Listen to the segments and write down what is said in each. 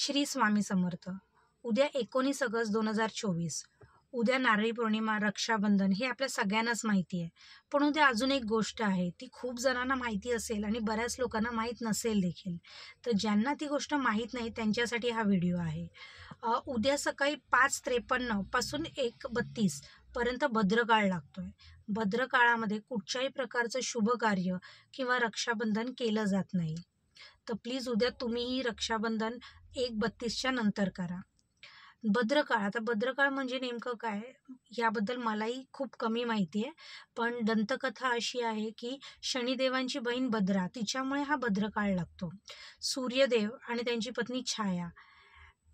श्री स्वामी समर्थ. उद्या 19 ऑगस्ट 2024. उद्या नारळी पौर्णिमा, रक्षाबंधन हे आपल्या सगळ्यांनाच माहिती आहे. पण उद्या अजून एक गोष्ट आहे, ती खूप जणांना माहिती असेल आणि बऱ्याच लोकांना माहीत नसेल देखील. तर ज्यांना ती गोष्ट माहीत नाही त्यांच्यासाठी हा व्हिडिओ आहे. उद्या सकाळी 5:53 पासून 1:32 पर्यंत भद्रकाळ लागतोय. भद्रकाळामध्ये कुठच्याही प्रकारचं शुभ कार्य किंवा रक्षाबंधन केलं जात नाही. तर प्लीज उद्या तुम्हीही रक्षाबंधन 1:32च्या नंतर करा. भद्रकाळ, आता भद्रकाळ म्हणजे नेमकं काय याबद्दल मलाही खूप कमी माहिती आहे. पण दंतकथा अशी आहे की शनिदेवांची बहीण भद्रा, तिच्यामुळे हा भद्रकाळ लागतो. सूर्यदेव आणि त्यांची पत्नी छाया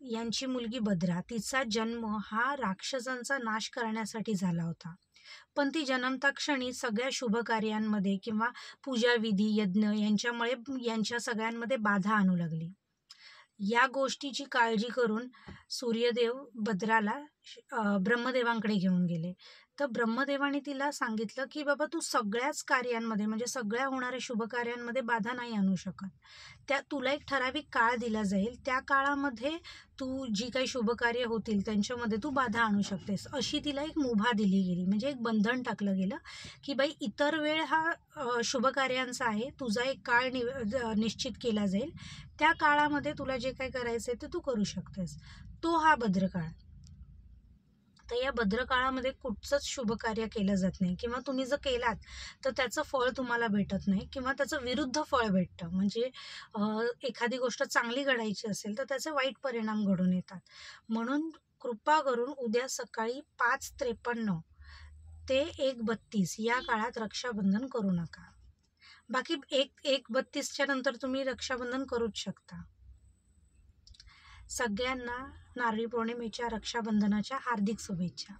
यांची मुलगी भद्रा, तिचा जन्म हा राक्षसांचा नाश करण्यासाठी झाला होता. पण ती जन्मता क्षणी सगळ्या शुभ कार्यांमध्ये किंवा पूजाविधी, यज्ञ यांच्यामुळे यांच्या सगळ्यांमध्ये बाधा आणू लागली. या गोष्टीची काळजी करून सूर्यदेव भद्राला ब्रह्मदेवांकडे घेऊन गेले. तर ब्रह्मदेवाने तिला सांगितलं की बाबा तू सगळ्याच कार्यांमध्ये म्हणजे सगळ्या होणाऱ्या शुभ कार्यांमध्ये बाधा नाही आणू शकत. तुला एक ठराविक काळ दिला जाईल, त्या काळामध्ये तू जी काही शुभकार्य होतील त्यांच्यामध्ये तू बाधा आणू शकतेस, अशी तिला एक मुभा दिली गेली. म्हणजे एक बंधन टाकलं गेलं की बाई इतर वेळ हा शुभकार्यांचा आहे, तुझा एक काळ निश्चित केला जाईल, त्या काळामध्ये तुला जे काही करायचं आहे ते तू करू शकतेस. तो हा भद्रकाळ. तर या भद्रकाळामध्ये कुठचंच शुभकार्य केलं जात नाही किंवा तुम्ही जर केलात तर त्याचं फळ तुम्हाला भेटत नाही किंवा त्याचं विरुद्ध फळ भेटतं. म्हणजे एखादी गोष्ट चांगली घडायची असेल तर त्याचे वाईट परिणाम घडून येतात. म्हणून कृपा करून उद्या सकाळी 5:53 ते 1:32 या काळात रक्षाबंधन करू नका. बाकी 1:32च्या नंतर तुम्ही रक्षाबंधन करूच शकता. सगळ्यांना नारळी पौर्णिमेच्या, रक्षाबंधनाच्या हार्दिक शुभेच्छा.